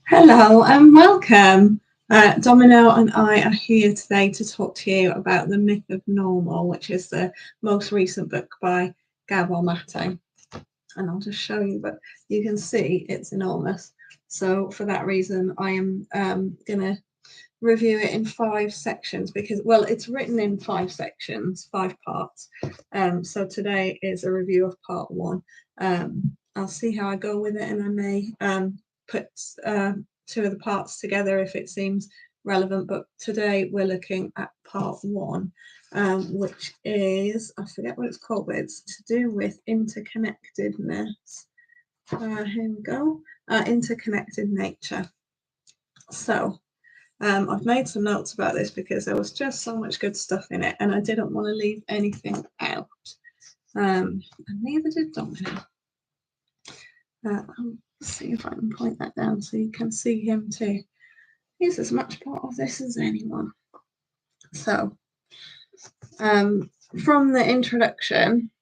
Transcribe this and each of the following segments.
Hello and welcome. Domino and I are here today to talk to you about The Myth of Normal, which is the most recent book by Gabor. And I'll just show you, but you can see it's enormous. So for that reason, I am going to review it in 5 sections because, well, it's written in 5 sections, 5 parts. So today is a review of part 1. I'll see how I go with it, and I may put 2 of the parts together if it seems relevant. But today we're looking at part 1, which is, I forget what it's called, but it's to do with interconnectedness. Here we go. Interconnected nature. So I've made some notes about this because there was just so much good stuff in it, and I didn't want to leave anything out. And neither did Domino. I'll see if I can point that down so you can see him too. He's as much part of this as anyone. So, from the introduction,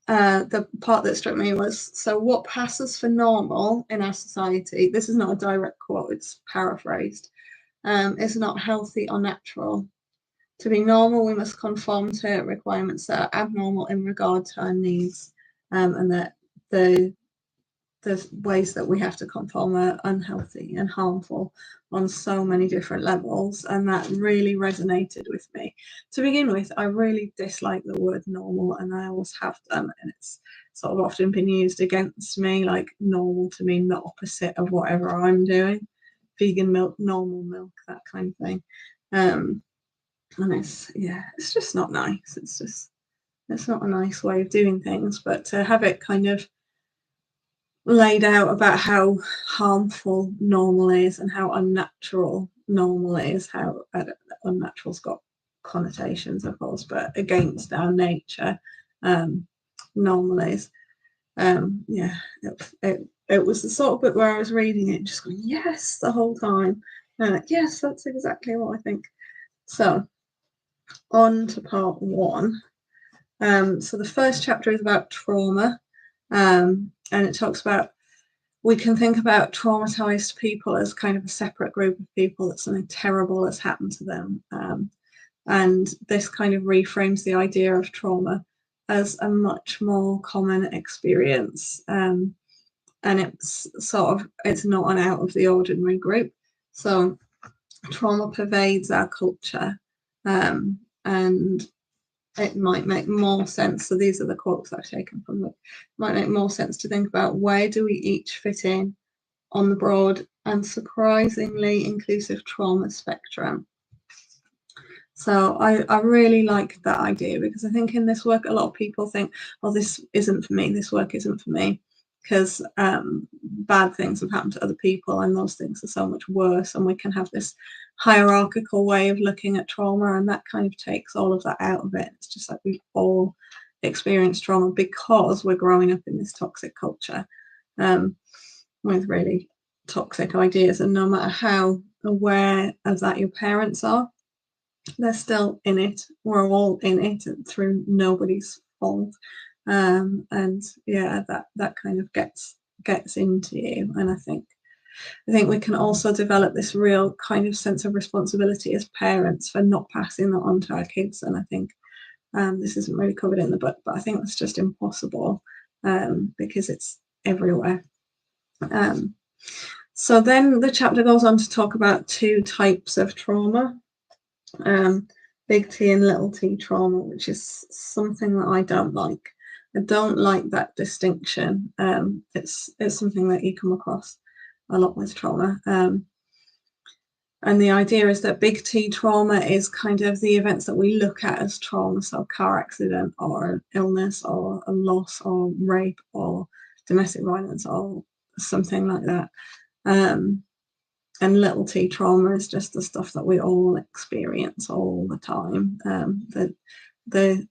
the part that struck me was, so what passes for normal in our society, this is not a direct quote, it's paraphrased, is not healthy or natural. To be normal, we must conform to requirements that are abnormal in regard to our needs, and that the ways that we have to conform are unhealthy and harmful on so many different levels, and that really resonated with me. To begin with, I really dislike the word normal, and I always have done, and it's sort of often been used against me, like normal to mean the opposite of whatever I'm doing. Vegan milk, normal milk, that kind of thing. And it's just not nice. It's not a nice way of doing things, but to have it kind of laid out about how harmful normal is and how unnatural normal is, how unnatural's got connotations, of course, but against our nature, normal is. It was the sort of book where I was reading it just going, yes, the whole time. Yes, that's exactly what I think. So, on to part 1. So the first chapter is about trauma. And it talks about, we can think about traumatized people as kind of a separate group of people that something terrible has happened to them. And this kind of reframes the idea of trauma as a much more common experience. And it's not an out of the ordinary group. So trauma pervades our culture. And it might make more sense. So these are the quotes I've taken from the. It might make more sense to think about, where do we each fit in on the broad and surprisingly inclusive trauma spectrum. So I really like that idea, because I think in this work a lot of people think, oh, this isn't for me, this work isn't for me, because bad things have happened to other people and those things are so much worse, and we can have this hierarchical way of looking at trauma, and that kind of takes all of that out of it. It's just like we've all experienced trauma because we're growing up in this toxic culture with really toxic ideas, and no matter how aware of that your parents are, they're still in it. We're all in it through nobody's fault. And that kind of gets into you. And I think we can also develop this real kind of sense of responsibility as parents for not passing that on to our kids. And I think this isn't really covered in the book, but I think that's just impossible, because it's everywhere. So then the chapter goes on to talk about 2 types of trauma, big T and little t trauma, which is something that I don't like. I don't like that distinction. It's something that you come across a lot with trauma. And the idea is that big T trauma is kind of the events that we look at as trauma, so car accident or illness or a loss or rape or domestic violence or something like that. And little t trauma is just the stuff that we all experience all the time. The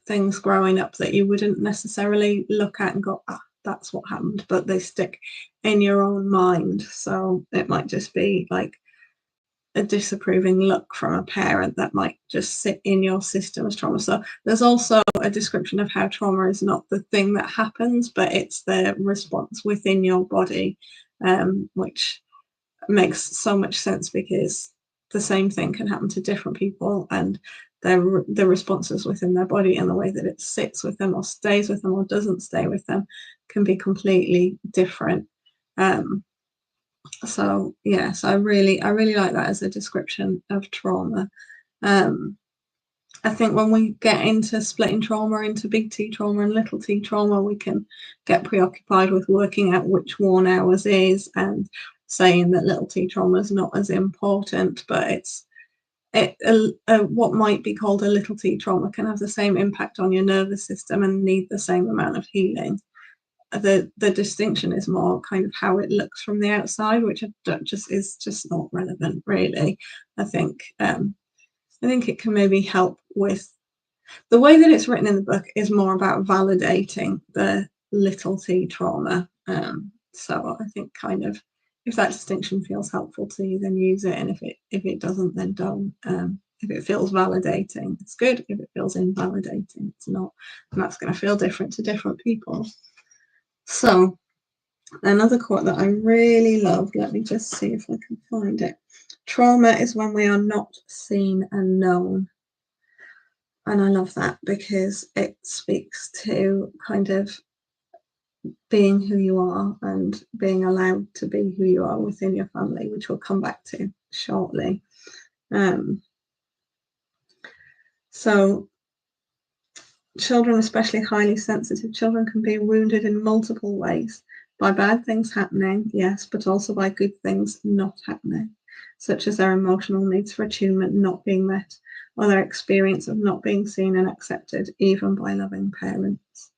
things growing up that you wouldn't necessarily look at and go, that's what happened, but they stick in your own mind. So it might just be like a disapproving look from a parent that might just sit in your system as trauma. So there's also a description of how trauma is not the thing that happens, but it's the response within your body, which makes so much sense because the same thing can happen to different people, and the responses within their body and the way that it sits with them or stays with them or doesn't stay with them can be completely different. So yes, I really like that as a description of trauma. I think when we get into splitting trauma into big T trauma and little t trauma, we can get preoccupied with working out which one ours is and saying that little t trauma is not as important, but what might be called a little t trauma can have the same impact on your nervous system and need the same amount of healing. The distinction is more kind of how it looks from the outside, which is just not relevant, really. I think it can maybe help with the way that it's written in the book is more about validating the little t trauma. So I think kind of if that distinction feels helpful to you, then use it, and if it doesn't, then don't. If it feels validating, it's good. If it feels invalidating, it's not, and that's going to feel different to different people. So another quote that I really love, let me just see if I can find it. Trauma is when we are not seen and known. And I love that because it speaks to kind of being who you are and being allowed to be who you are within your family, which we'll come back to shortly. So children, especially highly sensitive children, can be wounded in multiple ways. By bad things happening, yes, but also by good things not happening, such as their emotional needs for attunement not being met, or their experience of not being seen and accepted, even by loving parents.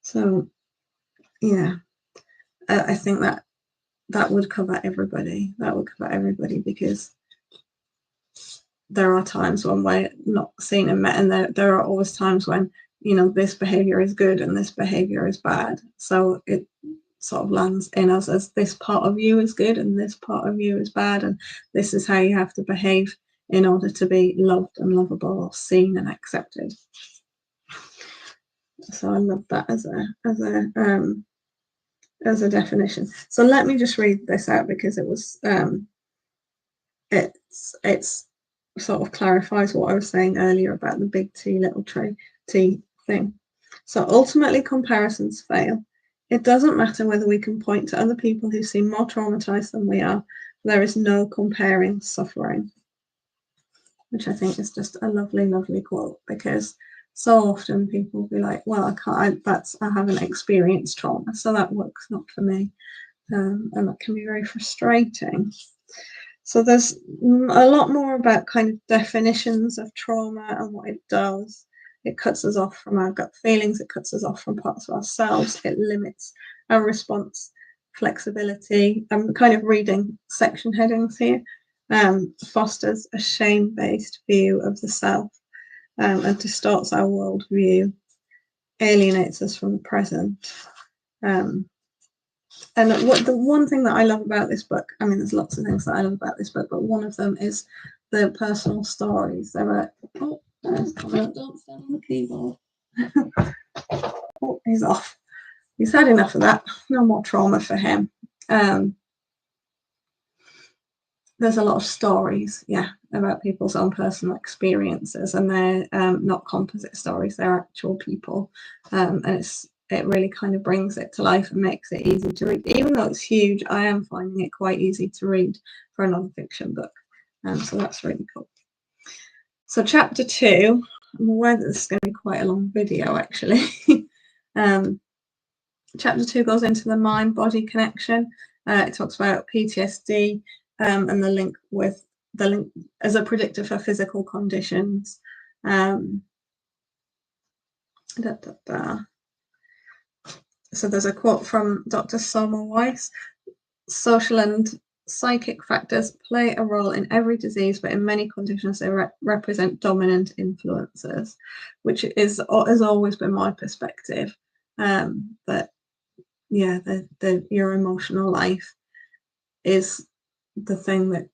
So, yeah, I think that would cover everybody. That would cover everybody because there are times when we're not seen and met, and there are always times when, this behavior is good and this behavior is bad. So it sort of lands in us as this part of you is good and this part of you is bad, and this is how you have to behave in order to be loved and lovable or seen and accepted. So I love that as a definition. So let me just read this out because it was it's sort of clarifies what I was saying earlier about the big T little t thing. So ultimately comparisons fail. It doesn't matter whether we can point to other people who seem more traumatized than we are. There is no comparing suffering, which I think is just a lovely, lovely quote, because so often people will be like, well, I haven't experienced trauma, so that works not for me. And that can be very frustrating. So there's a lot more about kind of definitions of trauma and what it does. It cuts us off from our gut feelings. It cuts us off from parts of ourselves. It limits our response flexibility. I'm kind of reading section headings here. Fosters a shame-based view of the self and distorts our worldview, alienates us from the present. And the one thing that I love about this book, I mean, there's lots of things that I love about this book, but one of them is the personal stories. There are, don't stand on the keyboard. Oh, he's off. He's had enough of that. No more trauma for him. There's a lot of stories, about people's own personal experiences, and they're not composite stories, they're actual people. And it really kind of brings it to life and makes it easy to read. Even though it's huge, I am finding it quite easy to read for a non-fiction book. So that's really cool. So chapter 2, I'm aware that this is going to be quite a long video, actually. Chapter 2 goes into the mind-body connection. It talks about PTSD and the link as a predictor for physical conditions. So there's a quote from Dr. Soma Weiss: social and psychic factors play a role in every disease, but in many conditions they represent dominant influences, which has always been my perspective. That your emotional life is the thing that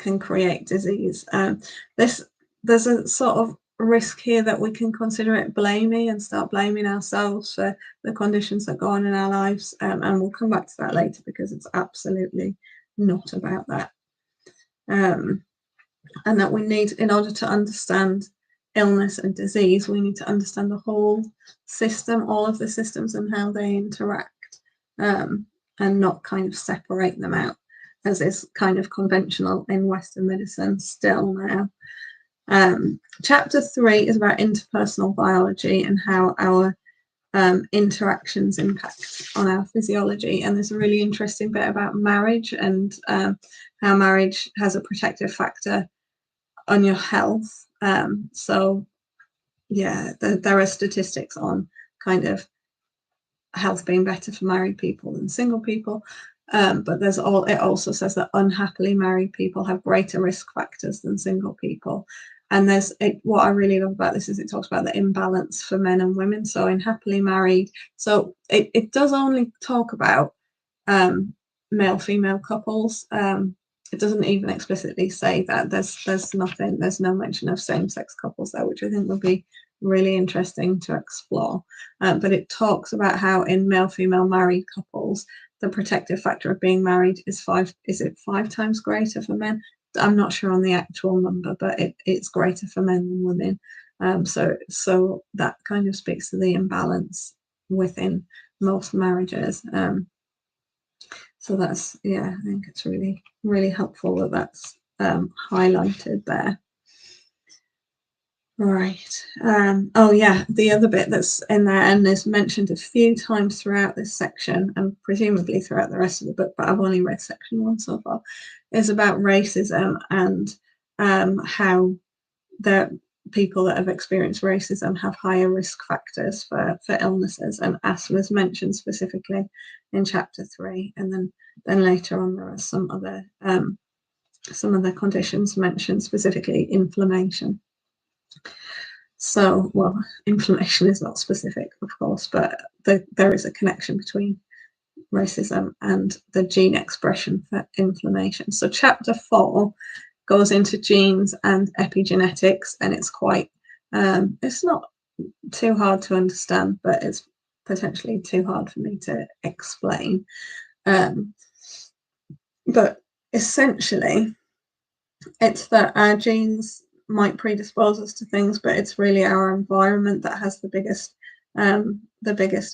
can create disease. There's a sort of risk here that we can consider it blaming and start blaming ourselves for the conditions that go on in our lives, and we'll come back to that later because it's absolutely not about that. And that we need, in order to understand illness and disease, we need to understand the whole system, all of the systems and how they interact, and not kind of separate them out, as is kind of conventional in Western medicine still now. Chapter 3 is about interpersonal biology and how our interactions impact on our physiology. And there's a really interesting bit about marriage and how marriage has a protective factor on your health. So yeah, there are statistics on kind of health being better for married people than single people. But it also says that unhappily married people have greater risk factors than single people. And what I really love about this is it talks about the imbalance for men and women. So in happily married, so it does only talk about male-female couples. It doesn't even explicitly say that. There's no mention of same-sex couples there, which I think would be really interesting to explore. But it talks about how in male-female married couples, the protective factor of being married is 5 times greater for men? I'm not sure on the actual number, but it's greater for men than women. So that kind of speaks to the imbalance within most marriages. So that's, yeah, I think it's really, really helpful that that's highlighted there. Right. Oh yeah, the other bit that's in there and is mentioned a few times throughout this section and presumably throughout the rest of the book, but I've only read section 1 so far, is about racism and how the people that have experienced racism have higher risk factors for illnesses, and asthma is mentioned specifically in chapter 3, and then later on there are some other conditions mentioned, specifically inflammation. So, well, inflammation is not specific, of course, but there is a connection between racism and the gene expression for inflammation. So chapter 4 goes into genes and epigenetics, and it's quite, it's not too hard to understand, but it's potentially too hard for me to explain. But essentially, it's that our genes might predispose us to things, but it's really our environment that has the biggest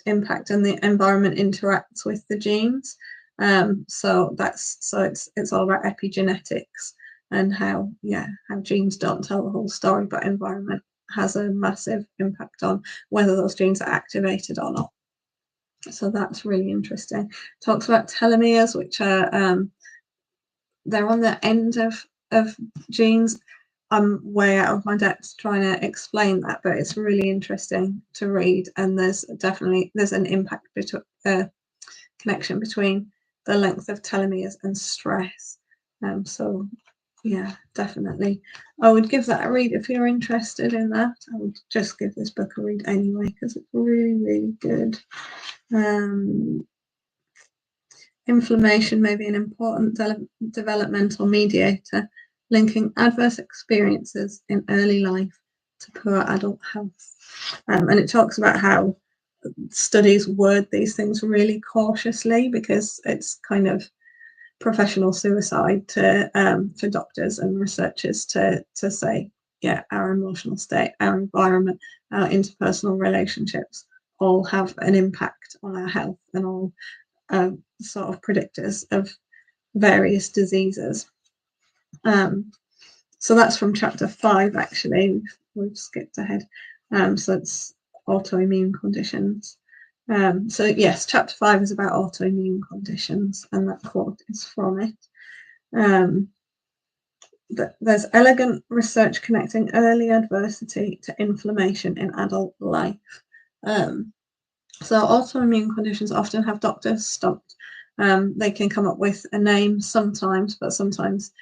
impact, and the environment interacts with the genes. So it's all about epigenetics and how genes don't tell the whole story, but environment has a massive impact on whether those genes are activated or not. So that's really interesting. Talks about telomeres, which are they're on the end of genes. I'm way out of my depth trying to explain that, but it's really interesting to read, and there's an impact connection between the length of telomeres and stress. So yeah, definitely I would give that a read if you're interested in that. I would just give this book a read anyway because it's really, really good. Inflammation may be an important developmental mediator, linking adverse experiences in early life to poor adult health. And it talks about how studies word these things really cautiously because it's kind of professional suicide for doctors and researchers to say, yeah, our emotional state, our environment, our interpersonal relationships all have an impact on our health and all sort of predictors of various diseases. So that's from chapter 5, actually. We've skipped ahead. So it's autoimmune conditions. So yes, chapter 5 is about autoimmune conditions, and that quote is from it. There's elegant research connecting early adversity to inflammation in adult life. So autoimmune conditions often have doctors stumped. They can come up with a name sometimes, but sometimes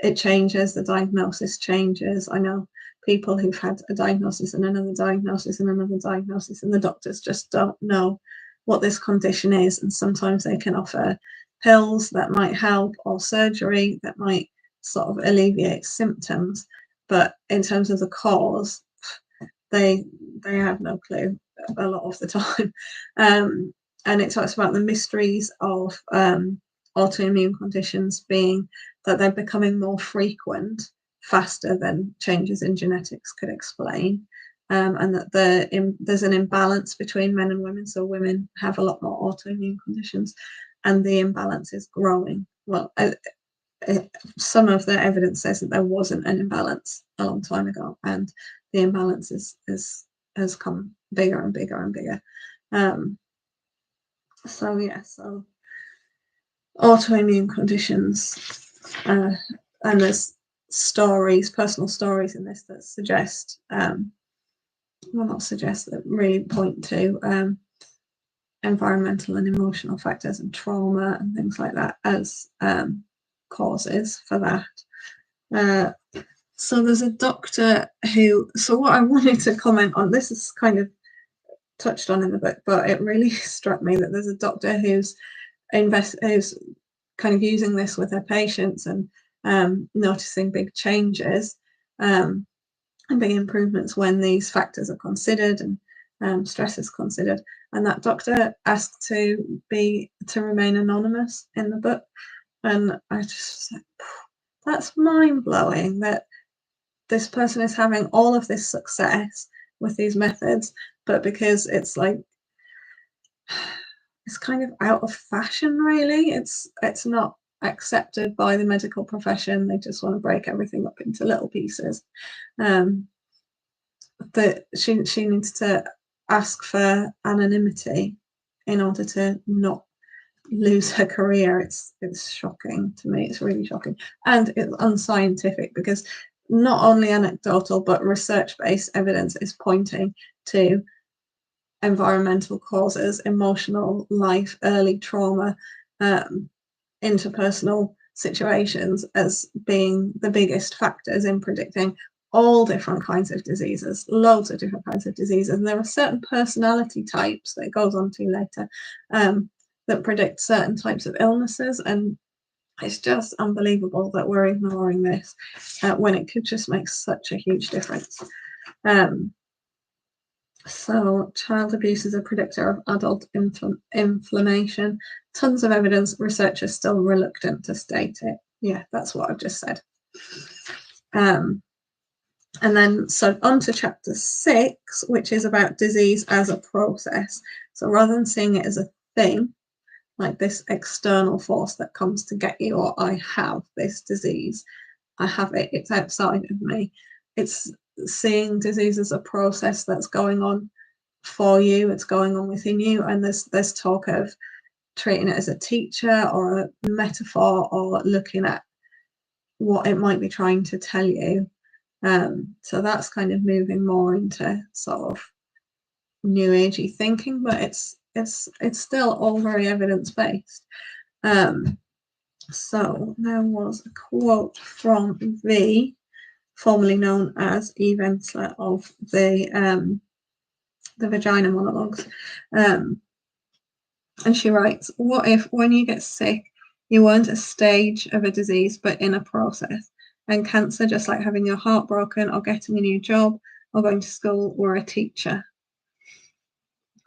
it changes, the diagnosis changes. I know people who've had a diagnosis and another diagnosis and another diagnosis, and the doctors just don't know what this condition is. And sometimes they can offer pills that might help, or surgery that might sort of alleviate symptoms, but in terms of the cause, they have no clue a lot of the time. And it talks about the mysteries of autoimmune conditions being that they're becoming more frequent faster than changes in genetics could explain, and that there's an imbalance between men and women. So women have a lot more autoimmune conditions, and the imbalance is growing. Well, some of the evidence says that there wasn't an imbalance a long time ago, and the imbalance has come bigger and bigger and bigger. So yeah, so autoimmune conditions, and there's personal stories in this that suggest, well, not suggest, that really point to environmental and emotional factors and trauma and things like that as causes for that. So there's a doctor who, so what I wanted to comment on, this is kind of touched on in the book, but it really struck me that there's a doctor who's kind of using this with her patients and noticing big changes and big improvements when these factors are considered and stress is considered. And that doctor asked to remain anonymous in the book, and I just like, that's mind-blowing that this person is having all of this success with these methods, but because it's like, it's kind of out of fashion, really. It's not accepted by the medical profession. They just want to break everything up into little pieces. That she needs to ask for anonymity in order to not lose her career. It's shocking to me. It's really shocking, and it's unscientific, because not only anecdotal but research-based evidence is pointing to environmental causes, emotional life, early trauma, interpersonal situations as being the biggest factors in predicting all different kinds of diseases, loads of different kinds of diseases. And there are certain personality types that it goes on to later that predict certain types of illnesses, and it's just unbelievable that we're ignoring this when it could just make such a huge difference. So child abuse is a predictor of adult inflammation. Tons of evidence. Researchers still reluctant to state it. Yeah, that's what I've just said. And then, so on to chapter 6, which is about disease as a process. So rather than seeing it as a thing, like this external force that comes to get you, or I have this disease, I have it, it's outside of me. It's seeing disease as a process that's going on for you, it's going on within you, and there's talk of treating it as a teacher or a metaphor, or looking at what it might be trying to tell you. So that's kind of moving more into sort of new agey thinking, but it's still all very evidence-based. So there was a quote from V, formerly known as Eve Ensler, of the Vagina Monologues, and she writes, "What if, when you get sick, you weren't a stage of a disease but in a process? And cancer, just like having your heart broken or getting a new job or going to school, were a teacher."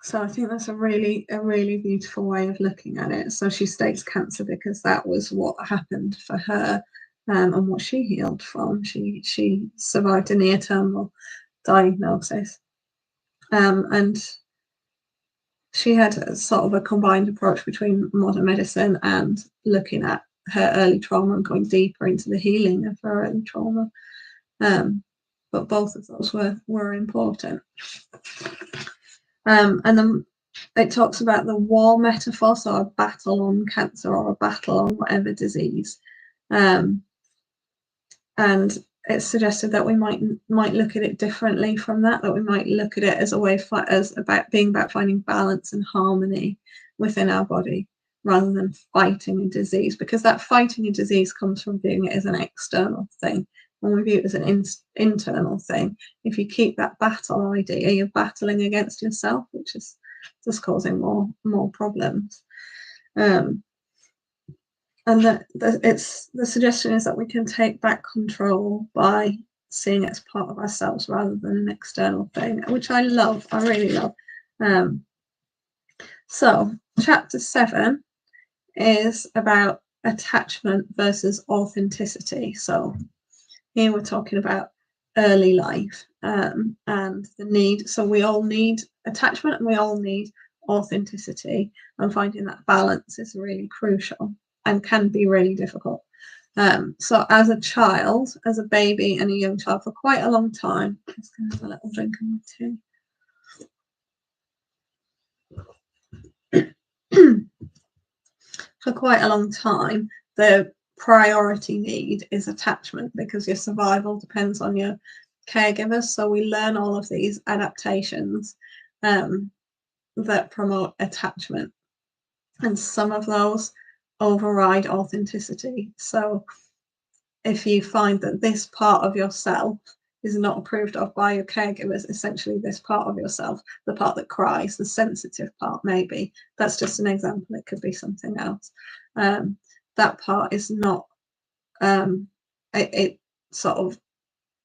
So I think that's a really beautiful way of looking at it. So she states cancer because that was what happened for her, and what she healed from. She survived a near-terminal diagnosis, and she had a sort of a combined approach between modern medicine and looking at her early trauma and going deeper into the healing of her early trauma. But both of those were important. And then it talks about the war metaphor, so a battle on cancer or a battle on whatever disease. And it's suggested that we might look at it differently from that we might look at it as a way as about being about finding balance and harmony within our body, rather than fighting a disease, because that fighting a disease comes from viewing it as an external thing. When we view it as an internal thing, if you keep that battle idea, you're battling against yourself, which is just causing more problems. And the suggestion is that we can take back control by seeing it as part of ourselves rather than an external thing, which I love. I really love. So chapter 7 is about attachment versus authenticity. So here we're talking about early life and the need. So we all need attachment and we all need authenticity, and finding that balance is really crucial and can be really difficult. So as a child, as a baby and a young child, for quite a long time, I'm just going to have a little drink of my tea. For quite a long time, the priority need is attachment, because your survival depends on your caregivers. So we learn all of these adaptations that promote attachment, and some of those override authenticity. So if you find that this part of yourself is not approved of by your caregivers, essentially this part of yourself, the part that cries, the sensitive part, maybe, that's just an example, it could be something else, that part is not, it sort of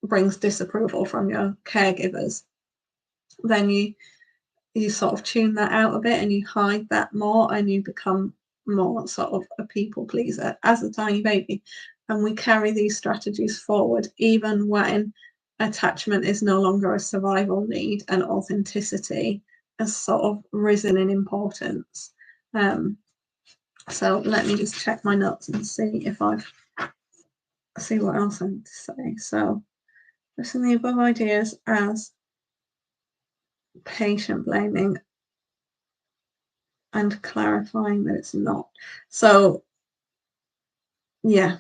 brings disapproval from your caregivers, then you sort of tune that out a bit and you hide that more, and you become more sort of a people pleaser as a tiny baby. And we carry these strategies forward even when attachment is no longer a survival need and authenticity has sort of risen in importance. So let me just check my notes and see if see what else I need to say. So listing the above ideas as patient blaming and clarifying that it's not. So yeah,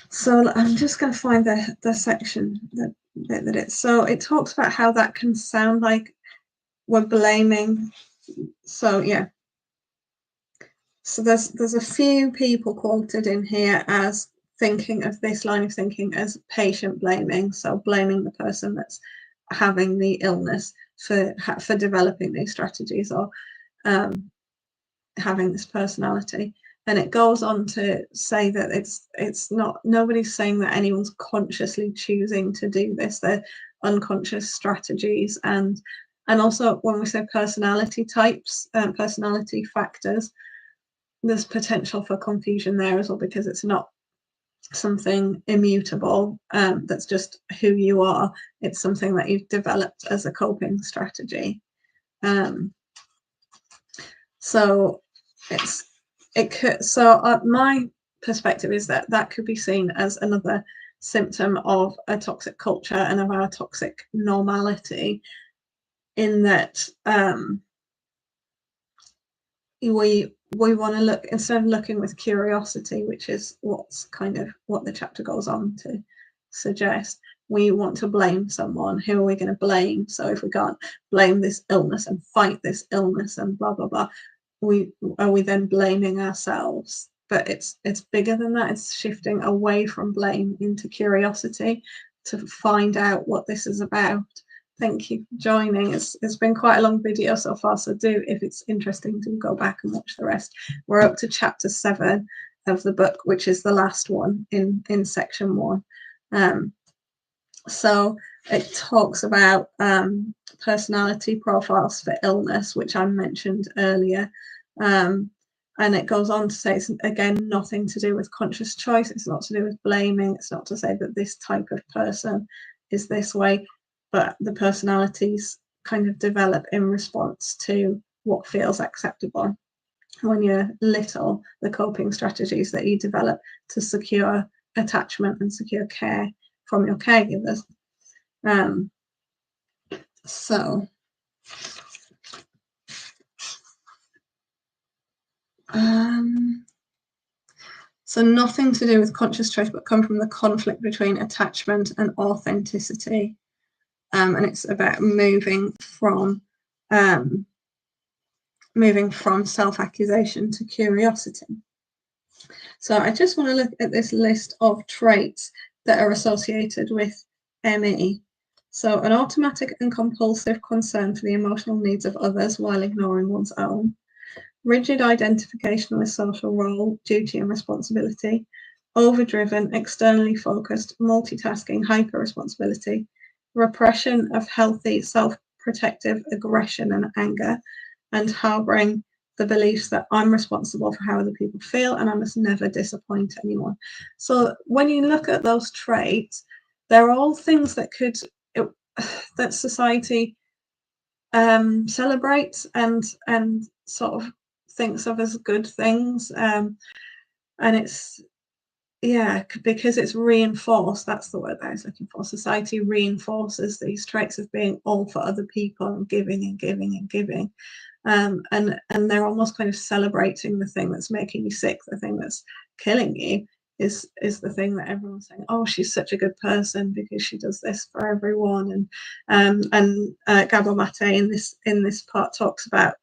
so I'm just going to find the section that it's, so it talks about how that can sound like we're blaming. So yeah, so there's a few people quoted in here as thinking of this line of thinking as patient blaming, so blaming the person that's having the illness for developing these strategies, or having this personality. And it goes on to say that it's not, nobody's saying that anyone's consciously choosing to do this. They're unconscious strategies. And also when we say personality types, personality factors, there's potential for confusion there as well, because it's not something immutable, that's just who you are. It's something that you've developed as a coping strategy. So my perspective is that could be seen as another symptom of a toxic culture and of our toxic normality, in that we want to look, instead of looking with curiosity, which is what's kind of what the chapter goes on to suggest, we want to blame someone. Who are we going to blame? So if we can't blame this illness and fight this illness and blah blah blah, we then blaming ourselves? But it's bigger than that. It's shifting away from blame into curiosity to find out what this is about. Thank you for joining. It's been quite a long video so far, so do, if it's interesting, do go back and watch the rest. We're up to chapter 7 of the book, which is the last one in section 1. So it talks about personality profiles for illness, which I mentioned earlier. And it goes on to say, it's again nothing to do with conscious choice. It's not to do with blaming. It's not to say that this type of person is this way, but the personalities kind of develop in response to what feels acceptable. When you're little, the coping strategies that you develop to secure attachment and secure care from your caregivers. So nothing to do with conscious choice, but come from the conflict between attachment and authenticity. And it's about moving from self-accusation to curiosity. So I just want to look at this list of traits that are associated with ME. So an automatic and compulsive concern for the emotional needs of others while ignoring one's own. rigid identification with social role, duty and responsibility, overdriven, externally focused, multitasking, hyper responsibility, repression of healthy self-protective aggression and anger, and harboring the beliefs that I'm responsible for how other people feel and I must never disappoint anyone. So when you look at those traits, they're all things that that society celebrates and sort of thinks of as good things, and it's because it's reinforced. That's the word that I was looking for. Society reinforces these traits of being all for other people and giving and giving and giving, and they're almost kind of celebrating the thing that's making you sick, the thing that's killing you is the thing that everyone's saying, oh, she's such a good person because she does this for everyone. And Gabor Mate in this part talks about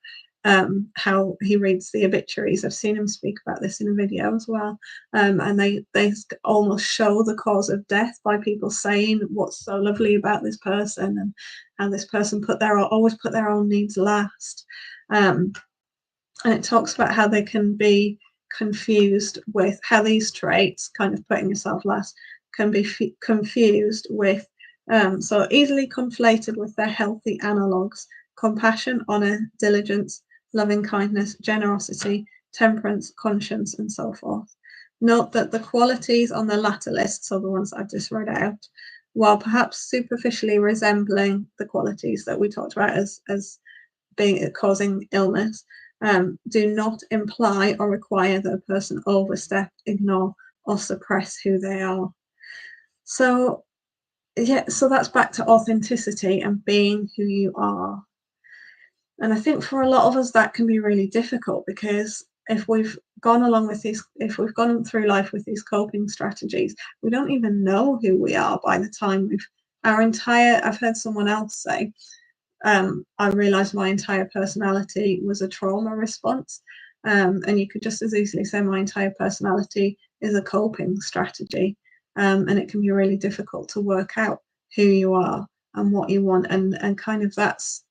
how he reads the obituaries. I've seen him speak about this in a video as well, and they almost show the cause of death by people saying what's so lovely about this person and how this person always put their own needs last. And it talks about how they can be confused with how these traits, kind of putting yourself last, can be confused with, so easily conflated with their healthy analogues: compassion, honor, diligence, loving kindness, generosity, temperance, conscience, and so forth. Note that the qualities on the latter list, so the ones I've just read out, while perhaps superficially resembling the qualities that we talked about as being causing illness, do not imply or require that a person overstep, ignore, or suppress who they are. So that's back to authenticity and being who you are. And I think for a lot of us that can be really difficult, because if we've gone through life with these coping strategies, we don't even know who we are by the time I've heard someone else say, I realized my entire personality was a trauma response. And you could just as easily say my entire personality is a coping strategy. And it can be really difficult to work out who you are and what you want. And kind of that's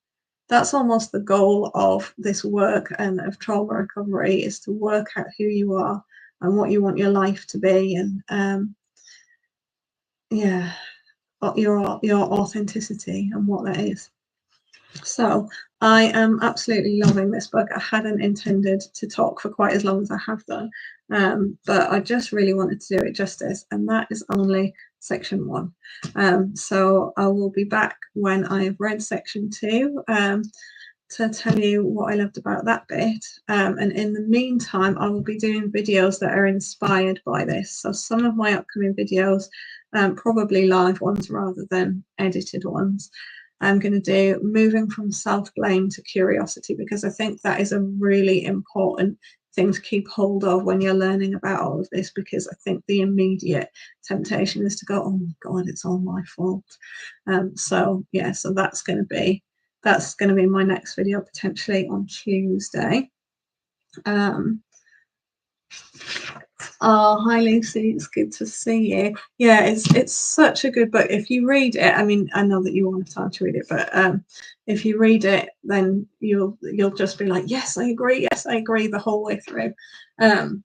almost the goal of this work and of trauma recovery, is to work out who you are and what you want your life to be. And your authenticity and what that is. So I am absolutely loving this book. I hadn't intended to talk for quite as long as I have done, but I just really wanted to do it justice, and that is only section 1. So I will be back when I have read section 2 to tell you what I loved about that bit. And in the meantime, I will be doing videos that are inspired by this. So some of my upcoming videos, probably live ones rather than edited ones, I'm going to do moving from self-blame to curiosity, because I think that is a really important thing to keep hold of when you're learning about all of this, because I think the immediate temptation is to go, oh my God, it's all my fault. So that's going to be my next video, potentially on Tuesday. Oh, hi Lucy, it's good to see you. Yeah, it's such a good book. If you read it, I mean, I know that you won't have time to read it, but if you read it, then you'll just be like, yes, I agree the whole way through. And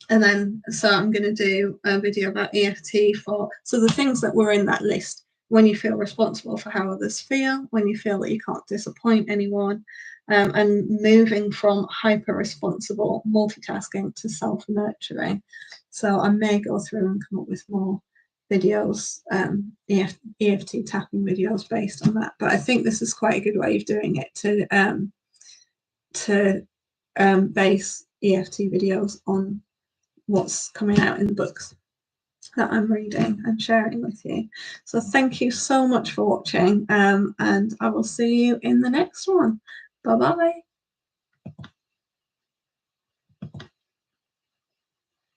then so I'm going to do a video about EFT so the things that were in that list: when you feel responsible for how others feel, when you feel that you can't disappoint anyone, and moving from hyper-responsible multitasking to self-nurturing. So I may go through and come up with more videos, EFT tapping videos based on that. But I think this is quite a good way of doing it, to base EFT videos on what's coming out in the books that I'm reading and sharing with you. So thank you so much for watching, and I will see you in the next one. Bye bye.